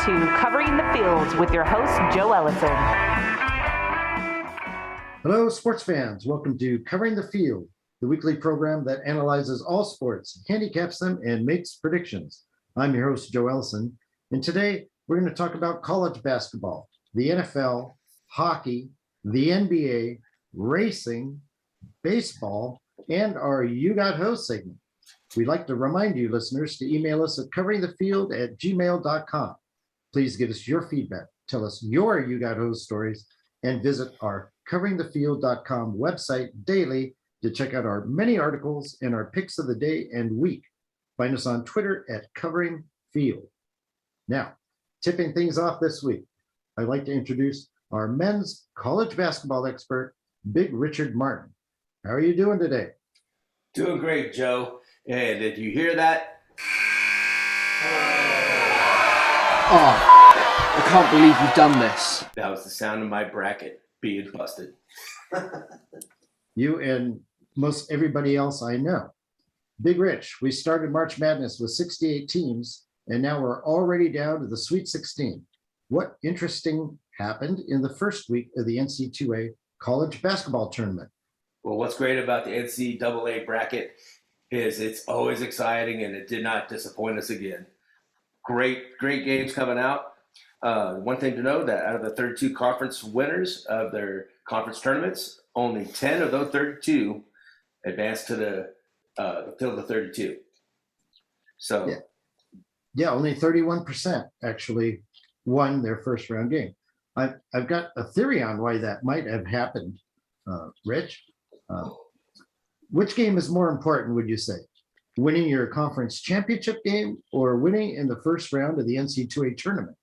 to Covering the Fields with your host, Joe Ellison. Hello, sports fans. Welcome to Covering the Field, the weekly program that analyzes all sports, handicaps them, and makes predictions. I'm your host, Joe Ellison, and today we're going to talk about college basketball, the NFL, hockey, the NBA, racing, baseball, and our You Got Host segment. We'd like to remind you, listeners, to email us at coveringthefield@gmail.com. Please give us your feedback. Tell us your You Got Host stories and visit our coveringthefield.com website daily to check out our many articles and our picks of the day and week. Find us on Twitter at coveringfield. Now, tipping things off this week, I'd like to introduce our men's college basketball expert, Big Richard Martin. How are you doing today? Doing great, Joe. And did you hear that? Oh, I can't believe you've done this. That was the sound of my bracket being busted. You and most everybody else I know. Big Rich, we started March Madness with 68 teams, and now we're already down to the Sweet 16. What interesting happened in the first week of the NCAA college basketball tournament? Well, what's great about the NCAA bracket is it's always exciting, and it did not disappoint us again. Great games coming out. One thing to know that out of the 32 conference winners of their conference tournaments, only 10 of those 32 advanced to the 32. So yeah, only 31% actually won their first round game. I've got a theory on why that might have happened, Rich. Which game is more important, would you say? Winning your conference championship game or winning in the first round of the NCAA tournament?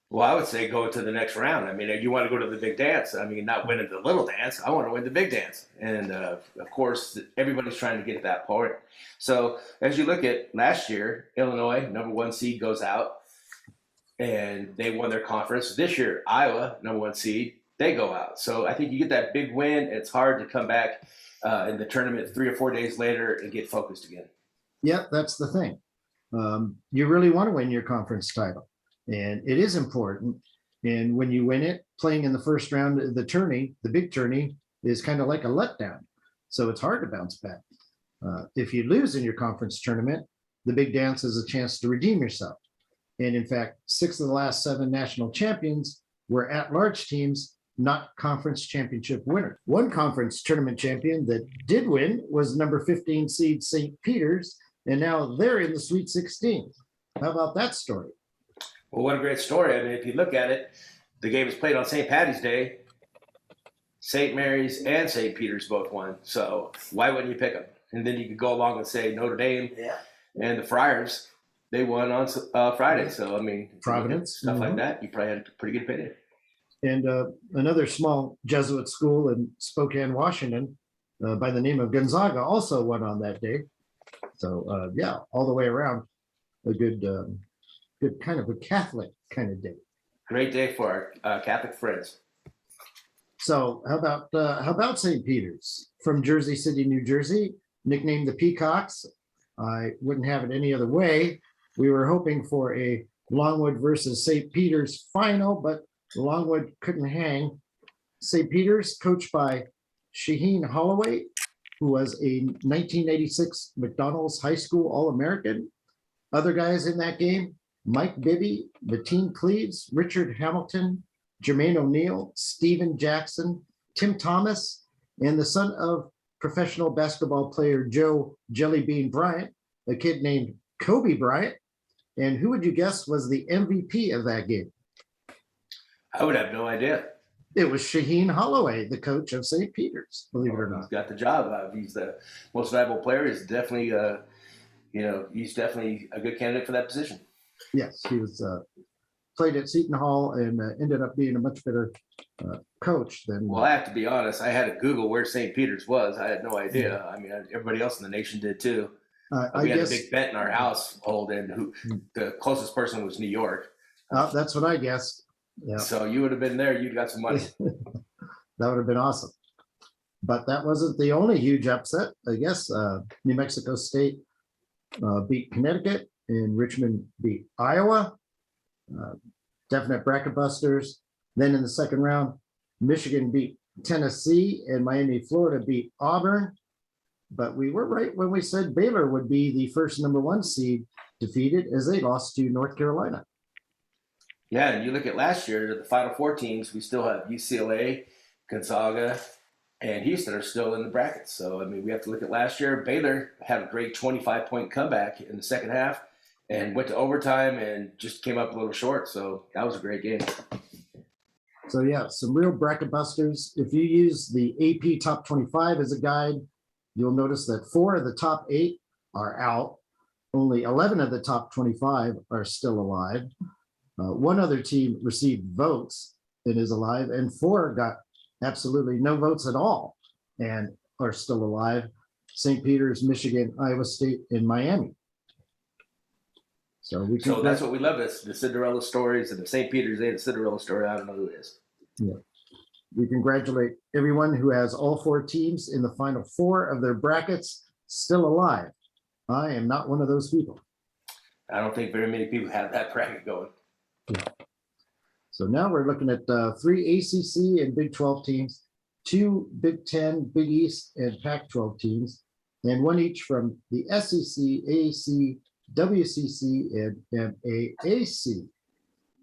Well, I would say go to the next round. I mean, you want to go to the big dance. I mean, not win the little dance. I want to win the big dance. And, of course, everybody's trying to get to that point. So as you look at last year, Illinois, number 1 seed, goes out, and they won their conference. This year, Iowa, number 1 seed, they go out. So I think you get that big win. It's hard to come back in the tournament 3 or 4 days later and get focused again. Yeah, that's the thing. You really want to win your conference title, and it is important. And when you win it, playing in the first round of the tourney, the big tourney, is kind of like a letdown. So it's hard to bounce back. If you lose in your conference tournament, the big dance is a chance to redeem yourself. And in fact, 6 of the last 7 national champions were at-large teams, not conference championship winners. One conference tournament champion that did win was number 15 seed St. Peter's, and now they're in the Sweet 16. How about that story? Well, what a great story. I mean, if you look at it, the game was played on St. Patty's Day. St. Mary's and St. Peter's both won. So why wouldn't you pick them? And then you could go along and say Notre Dame and the Friars, they won on Friday. So, I mean, Providence. Stuff like that, you probably had a pretty good opinion. And another small Jesuit school in Spokane, Washington, by the name of Gonzaga, also won on that day. So, all the way around, a good kind of a Catholic kind of day. Great day for our Catholic friends. So, how about St. Peter's from Jersey City, New Jersey, nicknamed the Peacocks? I wouldn't have it any other way. We were hoping for a Longwood versus St. Peter's final, but Longwood couldn't hang. St. Peter's, coached by Shaheen Holloway, who was a 1986 McDonald's High School All-American. Other guys in that game, Mike Bibby, Mateen Cleaves, Richard Hamilton, Jermaine O'Neal, Steven Jackson, Tim Thomas, and the son of professional basketball player Joe Jellybean Bryant, a kid named Kobe Bryant. And who would you guess was the MVP of that game? I would have no idea. It was Shaheen Holloway, the coach of St. Peter's, believe it or not. He's got the job. He's the most valuable player. He's definitely, he's definitely a good candidate for that position. Yes, he was played at Seton Hall and ended up being a much better coach than. Well, I have to be honest. I had to Google where St. Peter's was. I had no idea. I mean, everybody else in the nation did too. We had a big bet in our household, and the closest person was New York. That's what I guessed. Yeah. So you would have been there. You'd got some money. That would have been awesome. But that wasn't the only huge upset. I guess New Mexico State beat Connecticut and Richmond beat Iowa. Definite bracket busters. Then in the second round, Michigan beat Tennessee and Miami, Florida beat Auburn. But we were right when we said Baylor would be the first number 1 seed defeated, as they lost to North Carolina. Yeah, and you look at last year, the Final Four teams, we still have UCLA, Gonzaga, and Houston are still in the brackets. So, I mean, we have to look at last year. Baylor had a great 25-point comeback in the second half and went to overtime and just came up a little short. So that was a great game. So, yeah, some real bracket busters. If you use the AP Top 25 as a guide, you'll notice that 4 of the top 8 are out. Only 11 of the top 25 are still alive. One other team received votes and is alive, and 4 got absolutely no votes at all and are still alive. St. Peter's, Michigan, Iowa State, and Miami. So that's what we love, is the Cinderella stories. And if St. Peter's ain't a Cinderella story, I don't know who is. Yeah. We congratulate everyone who has all 4 teams in the final 4 of their brackets still alive. I am not one of those people. I don't think very many people have that bracket going. Yeah. So now we're looking at 3 ACC and Big 12 teams, 2 Big 10, Big East, and Pac-12 teams, and 1 each from the SEC, AAC, WCC, and MAAC.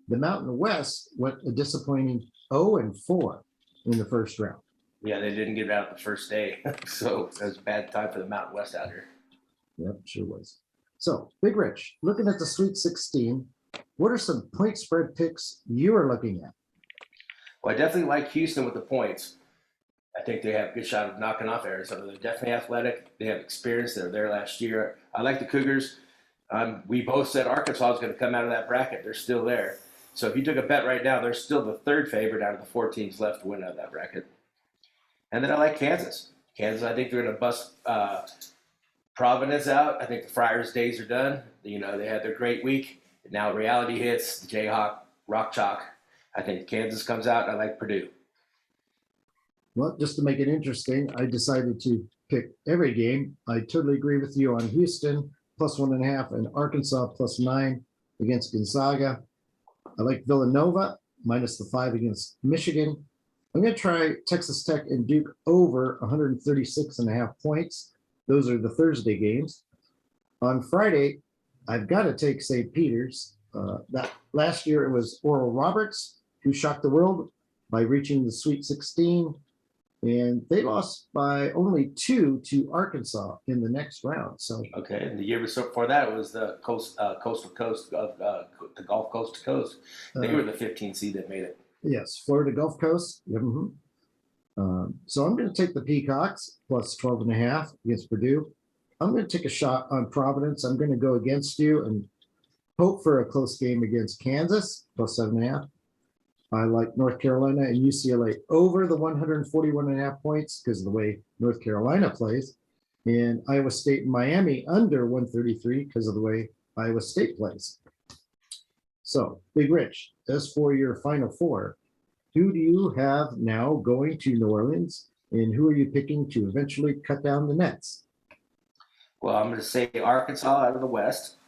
The Mountain West went a disappointing 0-4 in the first round. Yeah, they didn't get it out the first day. So that was a bad time for the Mountain West out here. Yep, sure was. So, Big Rich, looking at the Sweet 16, what are some point spread picks you are looking at? Well, I definitely like Houston with the points. I think they have a good shot of knocking off Arizona. They're definitely athletic. They have experience. They were there last year. I like the Cougars. We both said Arkansas is going to come out of that bracket. They're still there. So if you took a bet right now, they're still the 3rd favorite out of the 4 teams left to win out of that bracket. And then I like Kansas. Kansas, I think they're going to bust Providence out. I think the Friars' days are done. You know, they had their great week. Now reality hits, the Jayhawk, Rock Chalk. I think Kansas comes out. I like Purdue. Well, just to make it interesting, I decided to pick every game. I totally agree with you on Houston, +1.5, and Arkansas +9 against Gonzaga. I like Villanova, -5 against Michigan. I'm going to try Texas Tech and Duke over 136.5 points. Those are the Thursday games. On Friday, I've got to take St. Peter's. That last year it was Oral Roberts who shocked the world by reaching the Sweet 16, and they lost by only 2 to Arkansas in the next round. So okay, and the year before that it was the coast to coast of the Gulf Coast to Coast. They were the 15 seed that made it. Yes, Florida Gulf Coast. Mm-hmm. So I'm going to take the Peacocks +12.5 against Purdue. I'm going to take a shot on Providence. I'm going to go against you and hope for a close game against Kansas +7.5. I like North Carolina and UCLA over the 141.5 points because of the way North Carolina plays, and Iowa State and Miami under 133 because of the way Iowa State plays. So, Big Rich, as for your Final Four, who do you have now going to New Orleans, and who are you picking to eventually cut down the nets? Well, I'm going to say Arkansas out of the West,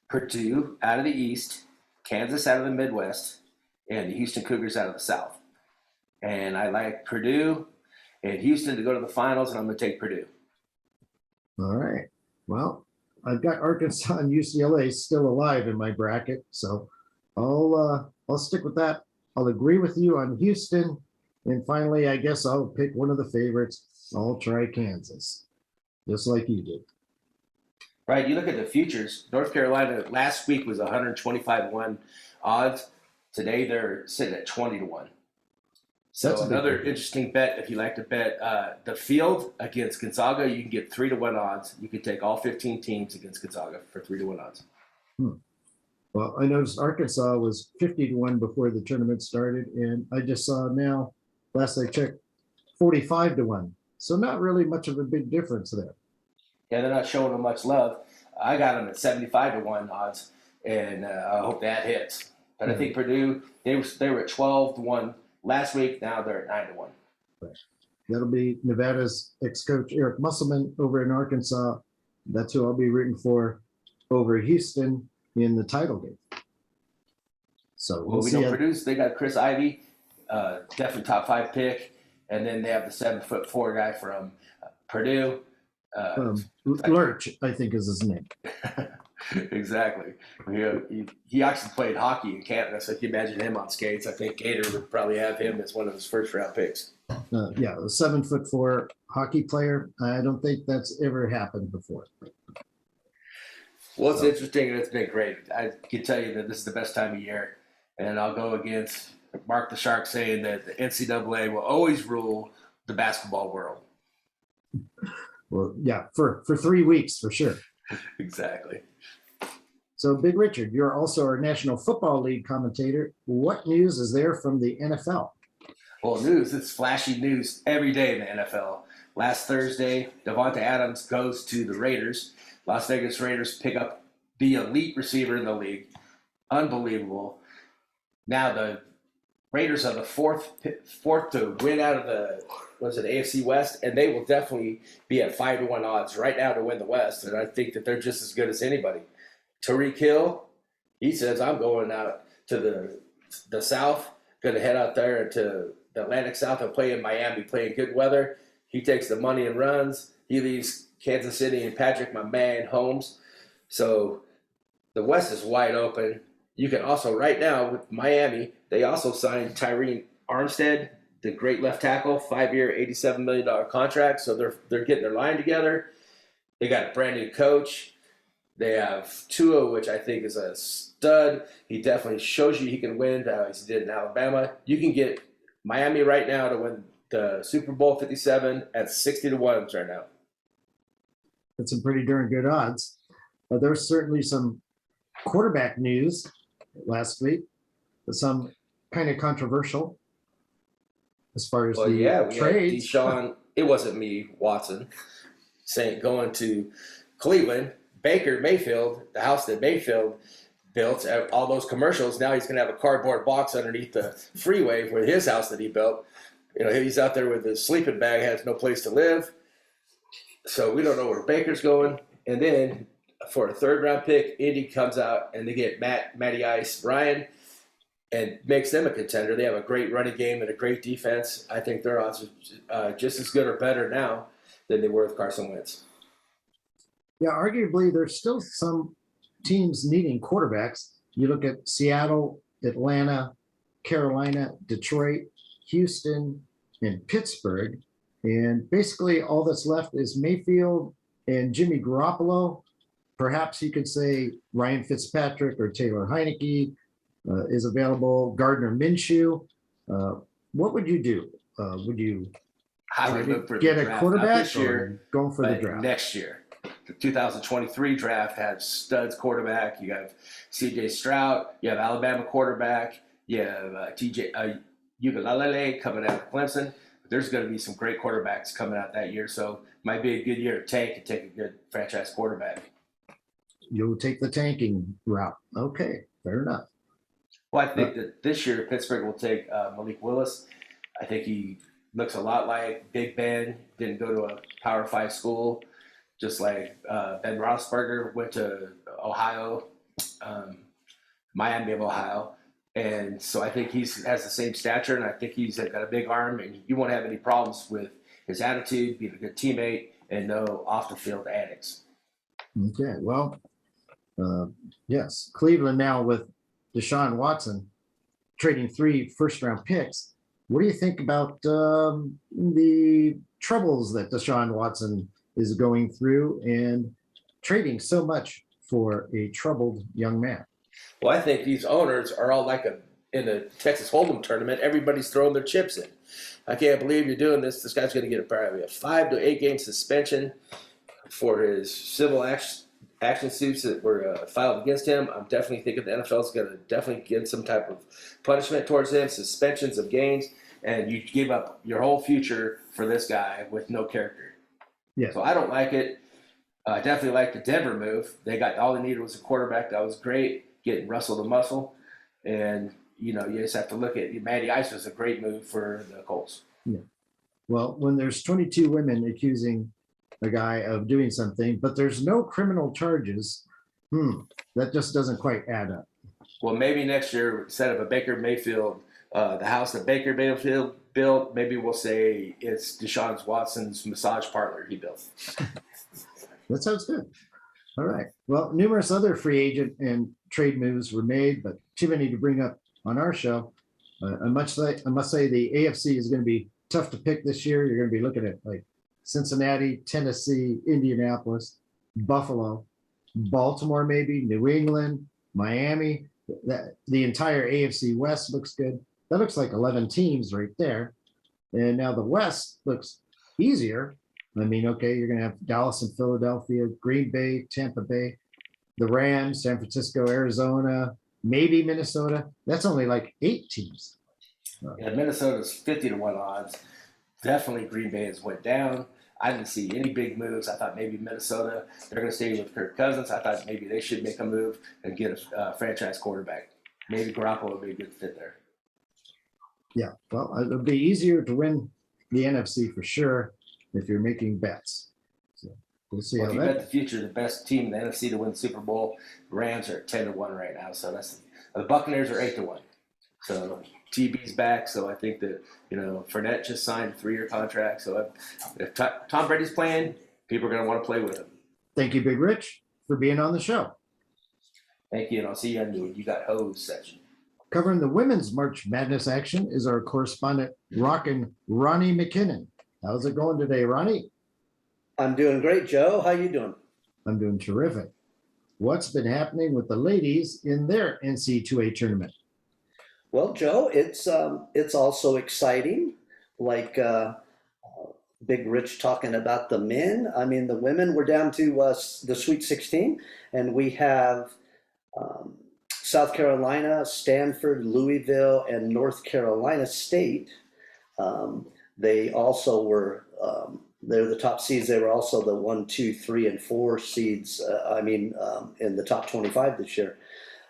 Purdue out of the East, Kansas out of the Midwest, and the Houston Cougars out of the South. And I like Purdue and Houston to go to the finals, and I'm going to take Purdue. All right. Well, I've got Arkansas and UCLA still alive in my bracket, so I'll stick with that. I'll agree with you on Houston, and finally, I guess I'll pick one of the favorites. I'll try Kansas, just like you did. Right. You look at the futures. North Carolina last week was 125-1 odds. Today they're sitting at 20-1. So That's another interesting bet. If you like to bet the field against Gonzaga, you can get 3-1 odds. You can take all 15 teams against Gonzaga for 3-1 odds. Well, I noticed Arkansas was 50-1 before the tournament started, and I just saw now, last I checked, 45-1. So not really much of a big difference there. Yeah, they're not showing them much love. I got them at 75-1 odds, and I hope that hits. But I think Purdue, they were at 12-1 last week. Now they're at 9-1. Right. That'll be Nevada's ex-coach Eric Musselman over in Arkansas. That's who I'll be rooting for over Houston in the title game. So Well, we see know Purdue's, they got Chris Ivy, definitely top 5 pick. And then they have the 7'4" guy from Purdue. Lurch, I think is his name. Exactly. He actually played hockey in Canada, so if you imagine him on skates, I think Gator would probably have him as one of his first round picks. Yeah, a 7'4" hockey player. I don't think that's ever happened before. Well, it's interesting and it's been great. I can tell you that this is the best time of year, and I'll go against Marc the Shark saying that the NCAA will always rule the basketball world. Well, yeah, for 3 weeks for sure. Exactly. So, Big Richard, you're also our National Football League commentator. What news is there from the NFL? Well, news, it's flashy news every day in the NFL. Last Thursday, Devonta Adams goes to the Raiders. Las Vegas Raiders pick up the elite receiver in the league. Unbelievable. Now the Raiders are the fourth to win out of the AFC West, and they will definitely be at 5-1 odds right now to win the West. And I think that they're just as good as anybody. Tyreek Hill, he says, I'm going out to the South, going to head out there to the Atlantic South and play in Miami, playing good weather. He takes the money and runs. He leaves Kansas City and Patrick, my man, Holmes. So the West is wide open. You can also, right now with Miami, they also signed Tyreen Armstead, the great left tackle, 5-year, $87 million contract. So they're getting their line together. They got a brand new coach. They have Tua, which I think is a stud. He definitely shows you he can win, as he did in Alabama. You can get Miami right now to win the Super Bowl 57 at 60-1 right now. That's some pretty darn good odds. There's certainly some quarterback news last week, some kind of controversial as far as we trades. Had Deshaun, it wasn't me, Watson, saying going to Cleveland. Baker Mayfield, the house that Mayfield built, all those commercials, now he's going to have a cardboard box underneath the freeway for his house that he built. He's out there with his sleeping bag, has no place to live. So we don't know where Baker's going. And then for a 3rd-round pick, Indy comes out and they get Matty Ice Ryan and makes them a contender. They have a great running game and a great defense. I think their odds are just as good or better now than they were with Carson Wentz. Yeah, arguably, there's still some teams needing quarterbacks. You look at Seattle, Atlanta, Carolina, Detroit, Houston, and Pittsburgh. And basically all that's left is Mayfield and Jimmy Garoppolo. Perhaps you could say Ryan Fitzpatrick or Taylor Heineke is available, Gardner Minshew. What would you do? Would you get a quarterback this year, or go for the draft? Next year. The 2023 draft has studs quarterback. You have C.J. Stroud. You have Alabama quarterback. You have T.J. Ugalele coming out of Clemson. There's going to be some great quarterbacks coming out that year. So might be a good year to tank and take a good franchise quarterback. You'll take the tanking route. Okay, fair enough. Well, I think that this year Pittsburgh will take Malik Willis. I think he looks a lot like Big Ben. Didn't go to a Power 5 school. Just like Ben Roethlisberger went to Ohio, Miami of Ohio. And so I think he has the same stature, and I think he's got a big arm, and you won't have any problems with his attitude, being a good teammate, and no off-the-field antics. Okay, well, yes, Cleveland now with Deshaun Watson trading 3 first-round picks. What do you think about the troubles that Deshaun Watson is going through and trading so much for a troubled young man? Well, I think these owners are all like in the Texas Hold'em tournament. Everybody's throwing their chips in. I can't believe you're doing this. This guy's going to get probably a 5 to 8 game suspension for his civil action suits that were filed against him. I'm definitely thinking the NFL is going to definitely get some type of punishment towards him, suspensions of games, and you give up your whole future for this guy with no character. Yeah. So I don't like it. I definitely like the Denver move. They got all they needed was a quarterback. That was great. Getting Russell the muscle, and you just have to look at Matty Ice was a great move for the Colts. Yeah. Well, when there's 22 women accusing a guy of doing something, but there's no criminal charges, that just doesn't quite add up. Well, maybe next year, instead of a Baker Mayfield, the house that Baker Mayfield built, maybe we'll say it's Deshaun Watson's massage parlor he built. That sounds good. All right. Well, numerous other free agent and trade moves were made, but too many to bring up on our show. I must say the AFC is going to be tough to pick this year. You're going to be looking at like Cincinnati, Tennessee, Indianapolis, Buffalo, Baltimore, maybe New England, Miami. The entire AFC West looks good. That looks like 11 teams right there. And now the West looks easier. I mean, okay, you're going to have Dallas and Philadelphia, Green Bay, Tampa Bay, the Rams, San Francisco, Arizona, maybe Minnesota. That's only like 8 teams. Yeah, Minnesota's 50-1 odds. Definitely Green Bay has went down. I didn't see any big moves. I thought maybe Minnesota, they're going to stay with Kirk Cousins. I thought maybe they should make a move and get a franchise quarterback. Maybe Garoppolo would be a good fit there. Yeah, well, it'll be easier to win the NFC for sure if you're making bets. So we'll see Well, how if you that. bet the future, the best team in the NFC to win the Super Bowl, the Rams are at 10-1 right now. So the Buccaneers are 8-1. So TB's back. So I think that, Fournette just signed a 3-year contract. So if Tom Brady's playing, people are going to want to play with him. Thank you, Big Rich, for being on the show. Thank you, and I'll see you on the You Got Hose section. Covering the women's March Madness action is our correspondent, Ronnie McKinnon. How's it going today, Ronnie? I'm doing great, Joe. How you doing? I'm doing terrific. What's been happening with the ladies in their NC2A tournament? Well, Joe, it's also exciting. Like Big Rich talking about the men. I mean, the women were down to the Sweet 16, and we have South Carolina, Stanford, Louisville, and North Carolina State. They also were. They're the top seeds. They were also the 1, 2, 3, and 4 seeds. In the top 25 this year.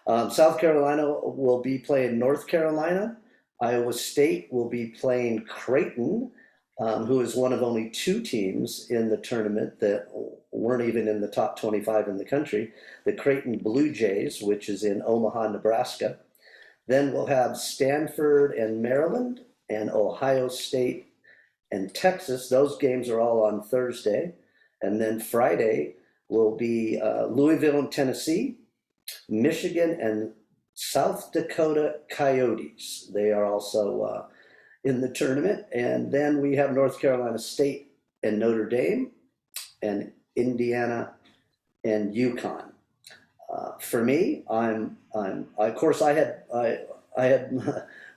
South Carolina will be playing North Carolina. Iowa State will be playing Creighton, who is one of only 2 teams in the tournament that weren't even in the top 25 in the country. The Creighton Blue Jays, which is in Omaha, Nebraska. Then we'll have Stanford and Maryland and Ohio State and Texas. Those games are all on Thursday. And then Friday will be Louisville and Tennessee, Michigan and South Dakota Coyotes. They are also in the tournament. And then we have North Carolina State and Notre Dame and Indiana and UConn. For me, I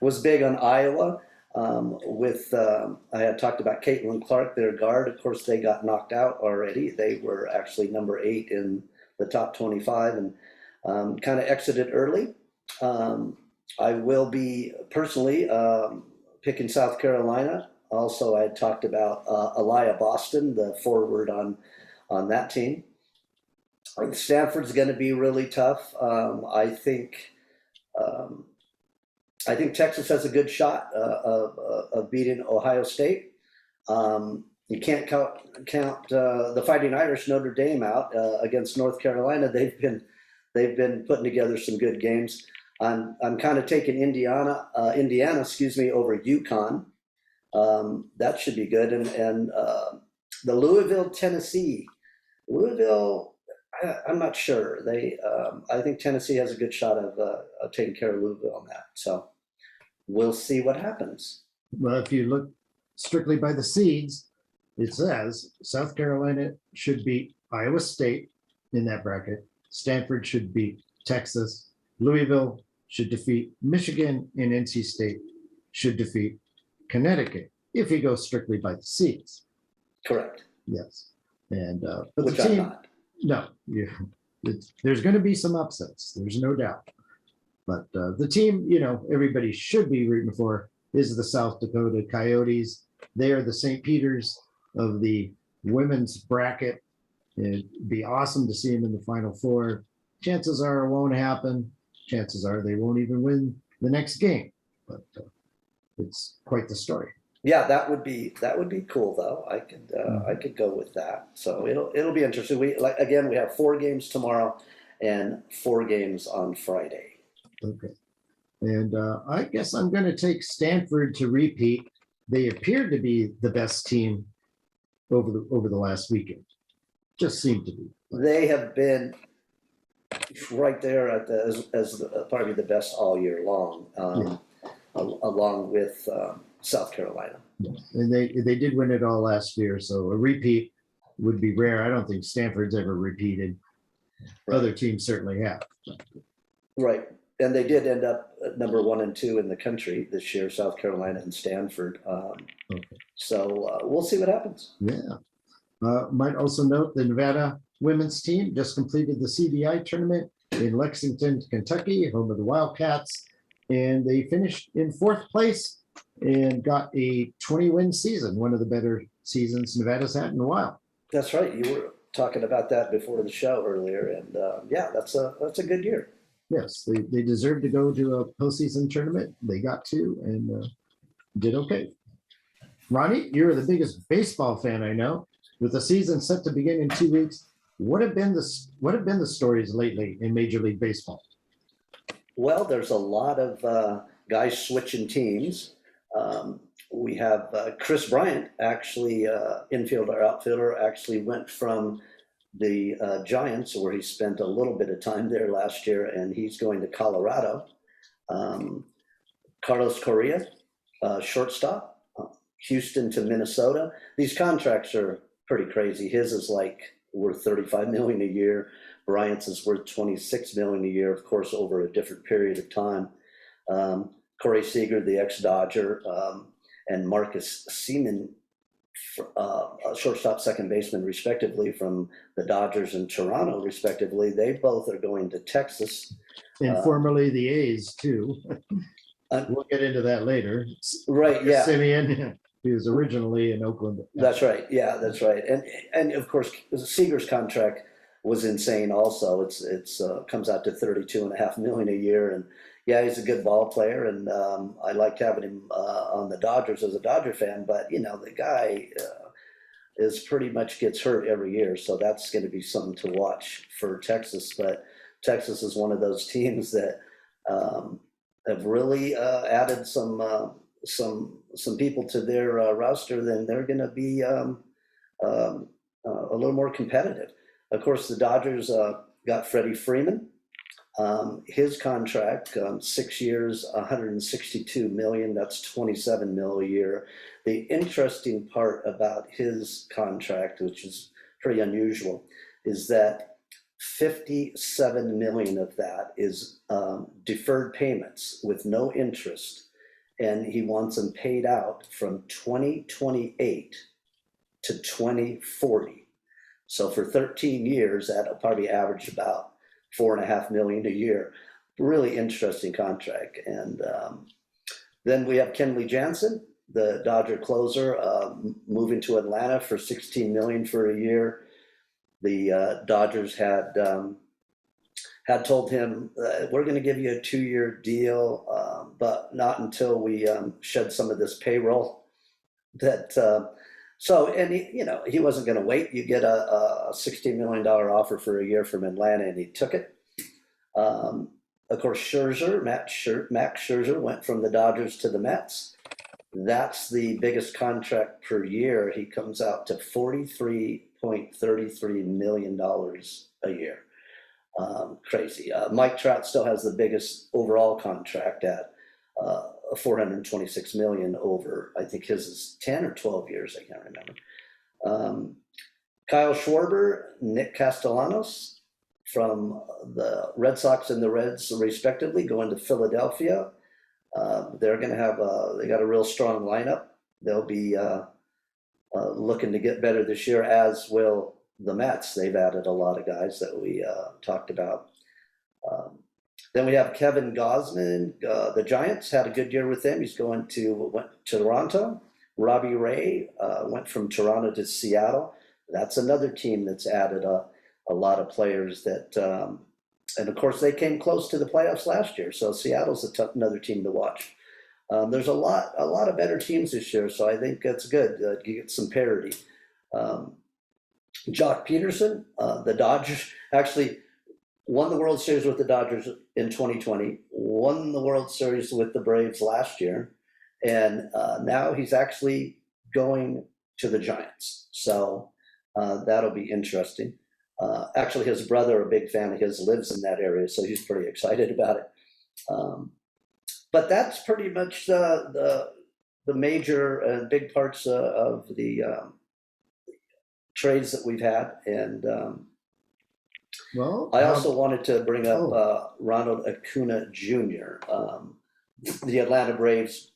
was big on Iowa. I had talked about Caitlin Clark, their guard. Of course, they got knocked out already. They were actually number 8 in the top 25 and kind of exited early. I will be personally picking South Carolina. Also, I had talked about Aliyah Boston, the forward on that team. Stanford's going to be really tough. I think Texas has a good shot of beating Ohio State. You can't count the Fighting Irish Notre Dame out against North Carolina. They've been putting together some good games. I'm kind of taking Indiana, over UConn. That should be good. And the Louisville, Tennessee. Louisville, I'm not sure. I think Tennessee has a good shot of taking care of Louisville on that. So we'll see what happens. Well, if you look strictly by the seeds, it says South Carolina should beat Iowa State in that bracket. Stanford should beat Texas. Louisville should defeat Michigan, and NC State should defeat Connecticut if you go strictly by the seeds. Correct. Yes. And but Which the team, I'm not. no, there's going to be some upsets. There's no doubt. But the team, everybody should be rooting for is the South Dakota Coyotes. They are the St. Peter's of the women's bracket. It'd be awesome to see them in the Final Four. Chances are it won't happen. Chances are they won't even win the next game. But it's quite the story. Yeah, that would be cool though. I could go with that. So it'll be interesting. We have 4 games tomorrow and 4 games on Friday. Okay. And I guess I'm going to take Stanford to repeat. They appeared to be the best team over the last weekend. Just seemed to be. They have been right there at probably the best all year long, along with South Carolina. Yes. And they did win it all last year, so a repeat would be rare. I don't think Stanford's ever repeated. Right. Other teams certainly have. Right. And they did end up at number 1 and 2 in the country this year, South Carolina and Stanford. Okay. So we'll see what happens. Yeah. Might also note the Nevada women's team just completed the CBI tournament in Lexington, Kentucky, home of the Wildcats, and they finished in 4th place and got a 20-win season, one of the better seasons Nevada's had in a while. That's right. You were talking about that before the show earlier, and yeah, that's a good year. Yes, they deserve to go to a postseason tournament. They got to and did okay. Ronnie, you're the biggest baseball fan I know. With the season set to begin in 2 weeks, what have been the stories lately in Major League Baseball? Well, there's a lot of guys switching teams. We have Chris Bryant, actually, infielder, outfielder, actually went from the Giants, where he spent a little bit of time there last year, and he's going to Colorado. Carlos Correa, shortstop, Houston to Minnesota. These contracts are pretty crazy. His is like worth $35 million a year. Bryant's is worth $26 million a year, of course, over a different period of time. Corey Seager, the ex-Dodger, and Marcus Seaman, shortstop, second baseman, respectively, from the Dodgers and Toronto, respectively. They both are going to Texas. And formerly the A's, too. We'll get into that later. Right, yeah. Simeon, he was originally in Oakland. That's right. Yeah, that's right. And of course, Seager's contract was insane also. It's comes out to $32.5 million a year. And yeah, he's a good ball player. And I liked having him on the Dodgers as a Dodger fan. But, you know, the guy is pretty much gets hurt every year. So that's going to be something to watch for Texas. But Texas is one of those teams that have really added some people to their roster. Then they're going to be a little more competitive. Of course, the Dodgers got Freddie Freeman. His contract, 6 years, $162 million. That's $27 million a year. The interesting part about his contract, which is pretty unusual, is that $57 million of that is deferred payments with no interest, and he wants them paid out from 2028 to 2040. So for 13 years, that'll probably average about $4.5 million a year. Really interesting contract. And then we have Kenley Jansen, the Dodger closer, moving to Atlanta for $16 million for a year. The Dodgers had told him, we're going to give you a 2-year deal, but not until we shed some of this payroll. And he wasn't going to wait. You get a $16 million offer for a year from Atlanta, and he took it. Of course, Max Scherzer went from the Dodgers to the Mets. That's the biggest contract per year. He comes out to $43.33 million a year. Crazy. Mike Trout still has the biggest overall contract at $426 million over, I think his is 10 or 12 years, I can't remember. Kyle Schwarber, Nick Castellanos from the Red Sox and the Reds, respectively, going to Philadelphia. They're going to have they got a real strong lineup. They'll be looking to get better this year, as will the Mets. They've added a lot of guys that we talked about. Then we have Kevin Gausman. The Giants had a good year with him. He's went to Toronto. Robbie Ray went from Toronto to Seattle. That's another team that's added a lot of players that, and of course they came close to the playoffs last year. So Seattle's another team to watch. There's a lot of better teams this year. So I think that's good. You get some parity. Jock Peterson, the Dodgers, actually, won the World Series with the Dodgers in 2020, won the World Series with the Braves last year, and now he's actually going to the Giants. So that'll be interesting. Actually, his brother, a big fan of his, lives in that area, so he's pretty excited about it. But that's pretty much the major and big parts of the trades that we've had. And Well, I also wanted to bring up Ronald Acuna Jr. The Atlanta Braves,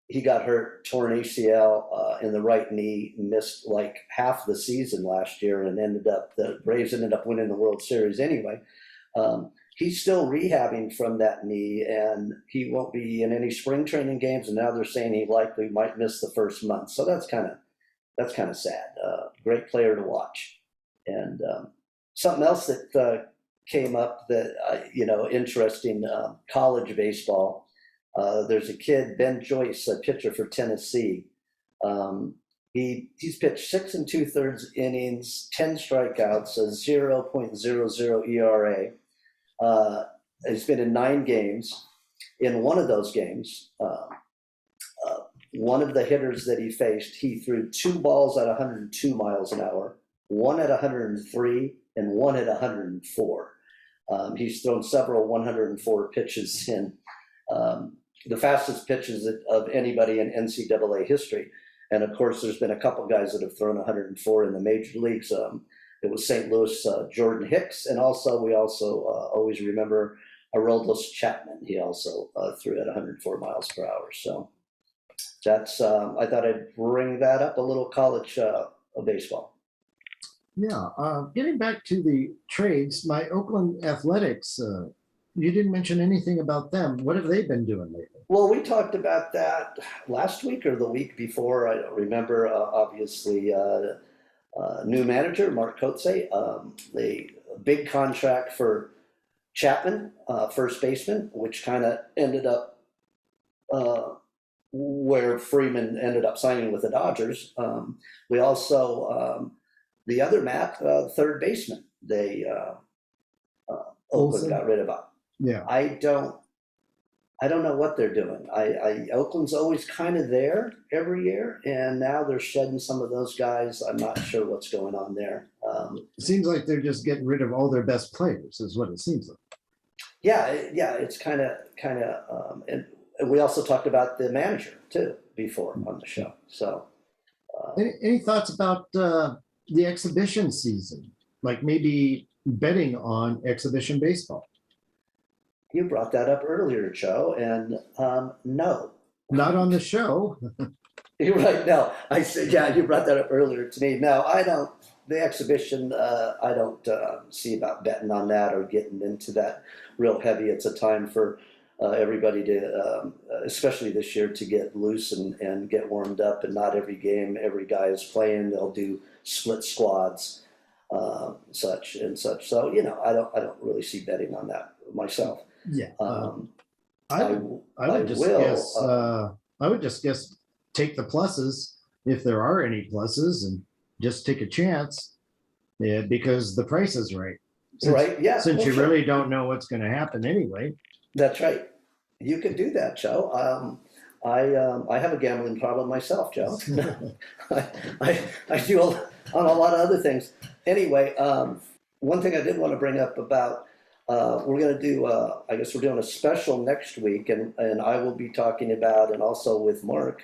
he got hurt, torn ACL in the right knee, missed like half the season last year, and the Braves ended up winning the World Series anyway. He's still rehabbing from that knee, and he won't be in any spring training games. And now they're saying he likely might miss the first month. So that's kind of sad. Great player to watch. And something else that came up that interesting, college baseball. There's a kid, Ben Joyce, a pitcher for Tennessee. He's pitched 6 2/3 innings, 10 strikeouts, a 0.00 ERA. He's been in 9 games. In one of those games, one of the hitters that he faced, he threw 2 balls at 102 miles an hour, 1 at 103, and 1 at 104. He's thrown several 104 pitches in. The fastest pitches of anybody in NCAA history. And of course, there's been a couple guys that have thrown 104 in the major leagues. It was St. Louis Jordan Hicks, and we also always remember Aroldis Chapman. He also threw at 104 miles per hour. So that's I thought I'd bring that up, a little college baseball. Yeah, getting back to the trades, my Oakland Athletics, you didn't mention anything about them. What have they been doing lately? Well, we talked about that last week or the week before. I don't remember. Obviously, new manager, Marc, the big contract for Chapman, first baseman, which kind of ended up where Freeman ended up signing with the Dodgers. We also, the other Matt, third baseman, they Oakland got rid of. Yeah, I don't know what they're doing. Oakland's always kind of there every year, and now they're shedding some of those guys. I'm not sure what's going on there. it seems like they're just getting rid of all their best players, is what it seems like. Yeah, it's kind of, and we also talked about the manager too before on the show. So, Any thoughts about the exhibition season? Like maybe betting on exhibition baseball? you brought that up earlier, Joe, and no. Not on the show. You're right. No, I said, yeah, you brought that up earlier to me. No, I don't. The exhibition, I don't see about betting on that or getting into that real heavy. It's a time for everybody to, especially this year, to get loose and get warmed up. And not every game, every guy is playing. They'll do split squads, such and such. So I don't really see betting on that myself. Yeah. I would just guess take the pluses if there are any pluses, and just take a chance, because the price is right. Right. Yeah. Since you really don't know what's going to happen anyway. That's right. You could do that, Joe. I have a gambling problem myself, Joe. I do on a lot of other things. Anyway, one thing I did want to bring up about. We're going to do, I guess we're doing a special next week, and I will be talking about, and also with Marc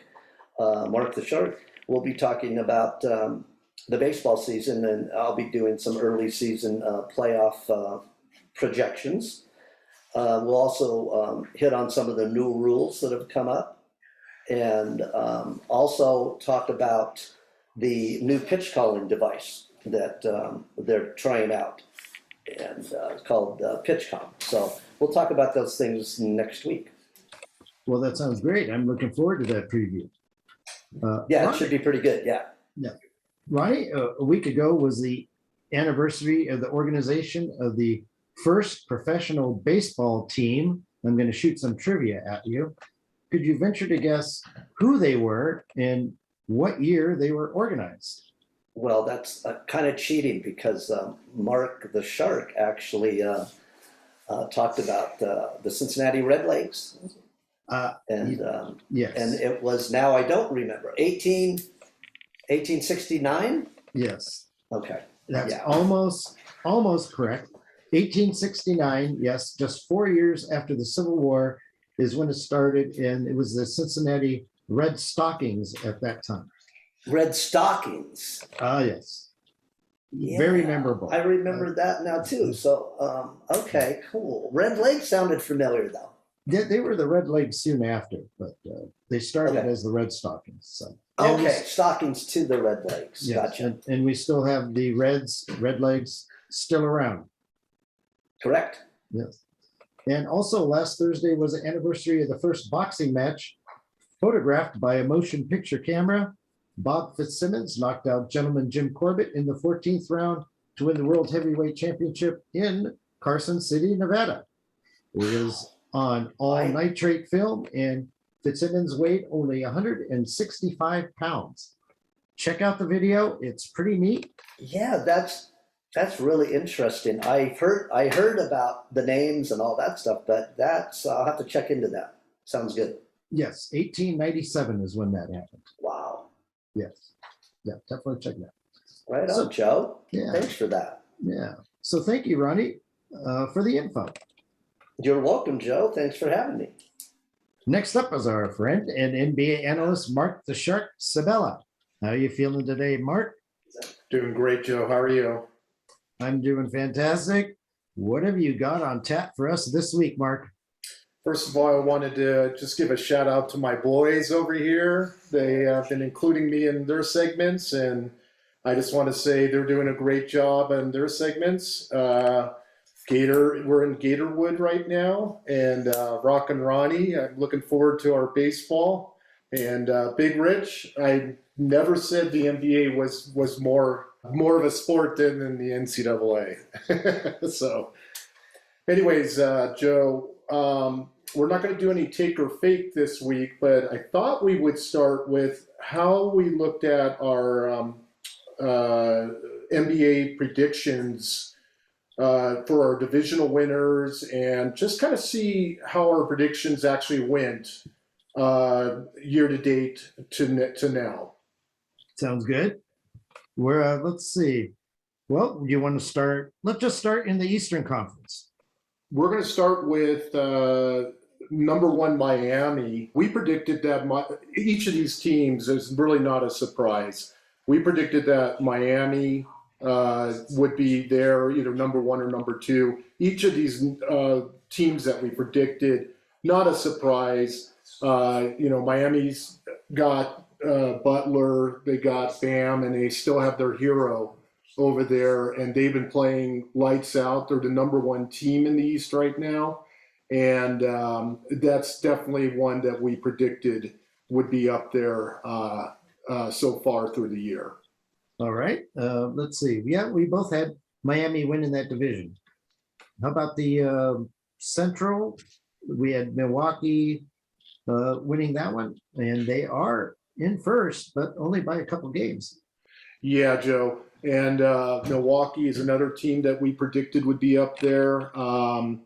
the Shark, we'll be talking about the baseball season, and I'll be doing some early season playoff projections. We'll also hit on some of the new rules that have come up, and also talk about the new pitch calling device that they're trying out. And it's called PitchCom. So we'll talk about those things next week. Well, that sounds great. I'm looking forward to that preview. Yeah, Ronnie, it should be pretty good. Yeah. Ronnie, a week ago was the anniversary of the organization of the first professional baseball team. I'm going to shoot some trivia at you. Could you venture to guess who they were and what year they were organized? Well, that's kind of cheating because Marc the Shark actually talked about the Cincinnati Red Lakes, Uh, and yes. and it was, now I don't remember, 1869. Yes. Okay. That's Yeah. almost correct. 1869, yes, just 4 years after the Civil War is when it started, and it was the Cincinnati Red Stockings at that time. Red Stockings. Ah, yes. Yeah, Very memorable. I remember that now too. So, okay, cool. Red Lake sounded familiar though. They were the Red Legs soon after, but they started Okay. as the Red Stockings. So. And we Okay, Stockings to the Red Lakes. yes, Gotcha. and we still have the Red Legs still around. Correct. Yes. And also last Thursday was the anniversary of the first boxing match photographed by a motion picture camera. Bob Fitzsimmons knocked out gentleman Jim Corbett in the 14th round to win the World Heavyweight Championship in Carson City, Nevada. It was on all nitrate film, and Fitzsimmons weighed only 165 pounds. Check out the video. It's pretty neat. Yeah, that's really interesting. I heard about the names and all that stuff, but I'll have to check into that. Sounds good. Yes, 1897 is when that happened. Wow. Yes. Yeah, definitely check that. Right So- on, Joe. Yeah. Thanks for that. Yeah. So thank you, Ronnie, for the info. You're welcome, Joe. Thanks for having me. Next up is our friend and NBA analyst, Marc the Shark Sabella. How are you feeling today, Marc? Doing great, Joe. How are you? I'm doing fantastic. What have you got on tap for us this week, Marc? First of all, I wanted to just give a shout out to my boys over here. They have been including me in their segments, and I just want to say they're doing a great job in their segments. Gator, we're in Gatorwood right now, and Rock and Ronnie. I'm looking forward to our baseball. And Big Rich, I never said the NBA was more of a sport than the NCAA. So, anyways, Joe, we're not going to do any take or fake this week, but I thought we would start with how we looked at our NBA predictions for our divisional winners, and just kind of see how our predictions actually went year to date to now. Sounds good. Let's see. Well, you want to start? Let's just start in the Eastern Conference. We're going to start with number one, Miami. We predicted that each of these teams is really not a surprise. We predicted that Miami would be there, either number one or number two. Each of these teams that we predicted, not a surprise. Miami's got Butler, they got Bam, and they still have their hero over there, and they've been playing lights out. They're the number one team in the East right now, and that's definitely one that we predicted would be up there so far through the year. All right. Let's see. Yeah, we both had Miami winning that division. How about the Central? We had Milwaukee winning that one, and they are in first, but only by a couple games. Yeah, Joe. And Milwaukee is another team that we predicted would be up there.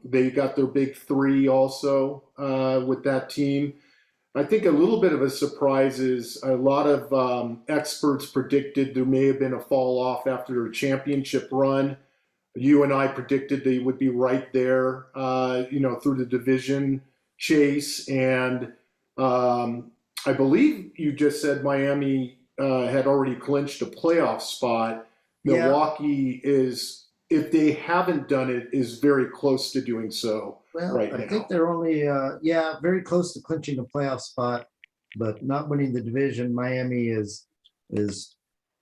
They got their big three also with that team. I think a little bit of a surprise is a lot of experts predicted there may have been a fall off after their championship run. You and I predicted they would be right there, through the division chase. And I believe you just said Miami had already clinched a playoff spot. Yeah. Milwaukee is, if they haven't done it, is very close to doing so. Well, right I now. think they're only, very close to clinching a playoff spot, but not winning the division. Miami is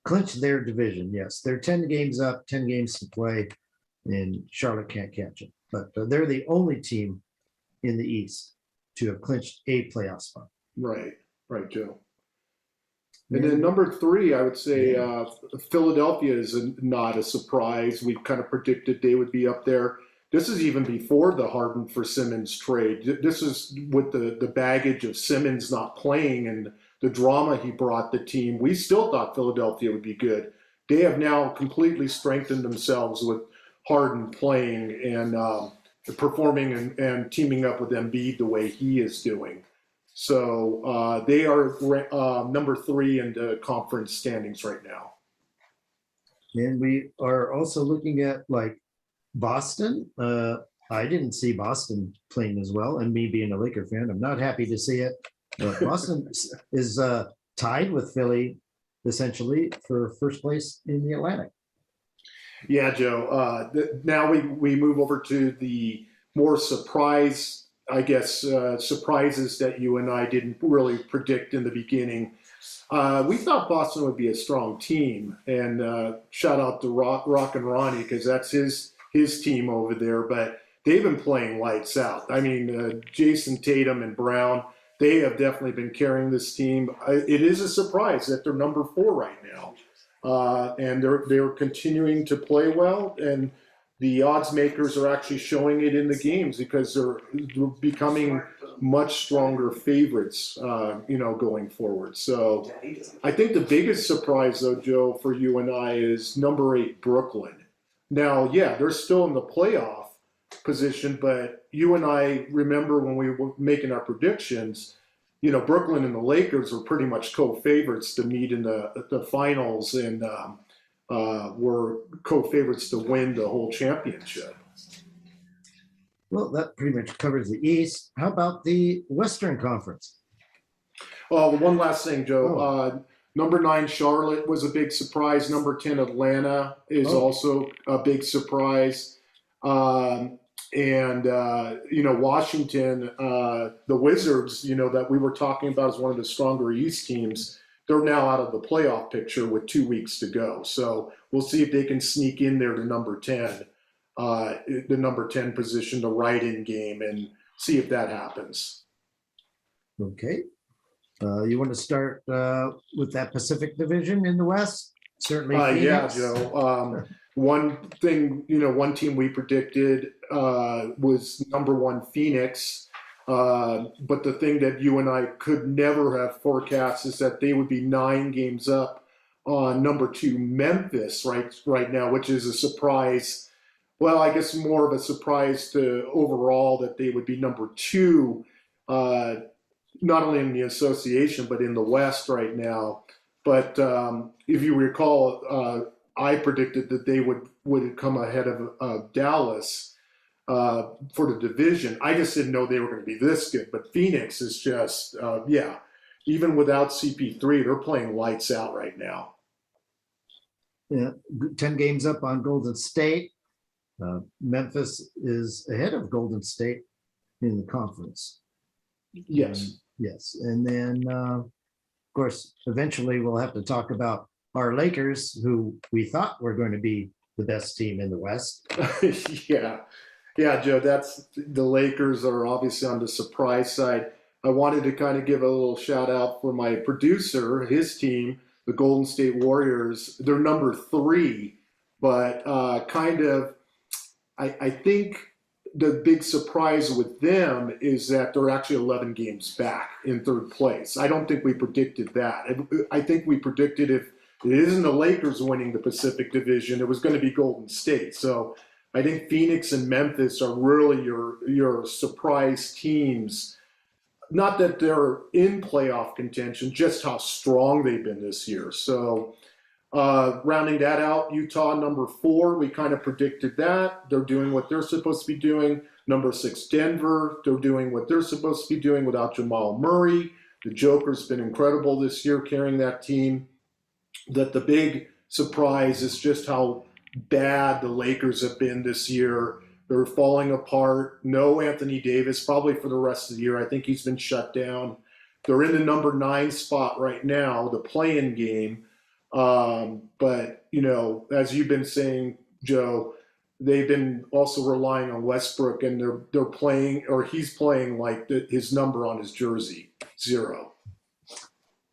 clinched their division. Yes, they're 10 games up, 10 games to play, and Charlotte can't catch them. But they're the only team in the East to have clinched a playoff spot. Right, Joe. And then number three, I would say Philadelphia is not a surprise. We kind of predicted they would be up there. This is even before the Harden for Simmons trade. This is with the baggage of Simmons not playing and the drama he brought the team. We still thought Philadelphia would be good. they have now completely strengthened themselves with Harden playing and performing and teaming up with Embiid the way he is doing. So they are number 3 in the conference standings right now. And we are also looking at like Boston. I didn't see Boston playing as well, and me being a Laker fan, I'm not happy to see it. But Boston is tied with Philly essentially for first place in the Atlantic. Yeah, Joe. Now we move over to the more surprise, I guess, surprises that you and I didn't really predict in the beginning. We thought Boston would be a strong team, and shout out to Rock and Ronnie because that's his team over there. But they've been playing lights out. I mean, Jason Tatum and Brown, they have definitely been carrying this team. It is a surprise that they're number 4 right now, and they're continuing to play well. And the odds makers are actually showing it in the games because they're becoming much stronger favorites, going forward. So I think the biggest surprise, though, Joe, for you and I is number 8, Brooklyn. Now, yeah, they're still in the playoff position, but you and I remember when we were making our predictions, Brooklyn and the Lakers were pretty much co-favorites to meet in the finals and were co-favorites to win the whole championship. Well, that pretty much covers the East. How about the Western Conference? Oh, one last thing, Joe. Number 9, Charlotte was a big surprise. Number 10, Atlanta is also a big surprise. Washington, the Wizards, that we were talking about as one of the stronger East teams, they're now out of the playoff picture with 2 weeks to go. So we'll see if they can sneak in there to number 10, the number 10 position, the write-in game, and see if that happens. Okay. You want to start with that Pacific Division in the West? Certainly. Yeah, Joe. One thing, one team we predicted was number 1, Phoenix. But the thing that you and I could never have forecast is that they would be 9 games up on number 2, Memphis right now, which is a surprise. Well, I guess more of a surprise to overall that they would be number 2, not only in the association, but in the West right now. But if you recall, I predicted that they would come ahead of Dallas for the division. I just didn't know they were going to be this good. But Phoenix is just, even without CP3, they're playing lights out right now. Yeah, 10 games up on Golden State. Memphis is ahead of Golden State in the conference. Yes. Yes. And then, of course, eventually we'll have to talk about our Lakers, who we thought were going to be the best team in the West. Yeah, Joe, the Lakers are obviously on the surprise side. I wanted to kind of give a little shout out for my producer, his team, the Golden State Warriors. They're number 3, but I think the big surprise with them is that they're actually 11 games back in 3rd place. I don't think we predicted that. I think we predicted if it isn't the Lakers winning the Pacific Division, it was going to be Golden State. So I think Phoenix and Memphis are really your surprise teams. Not that they're in playoff contention, just how strong they've been this year. So rounding that out, Utah number 4, we kind of predicted that. They're doing what they're supposed to be doing. Number 6, Denver, they're doing what they're supposed to be doing without Jamal Murray. The Joker's been incredible this year carrying that team. That the big surprise is just how bad the Lakers have been this year. They're falling apart. No Anthony Davis, probably for the rest of the year. I think he's been shut down. They're in the number 9 spot right now, the play-in game. But, as you've been saying, Joe, they've been also relying on Westbrook, and they're playing, or he's playing like his number on his jersey, 0.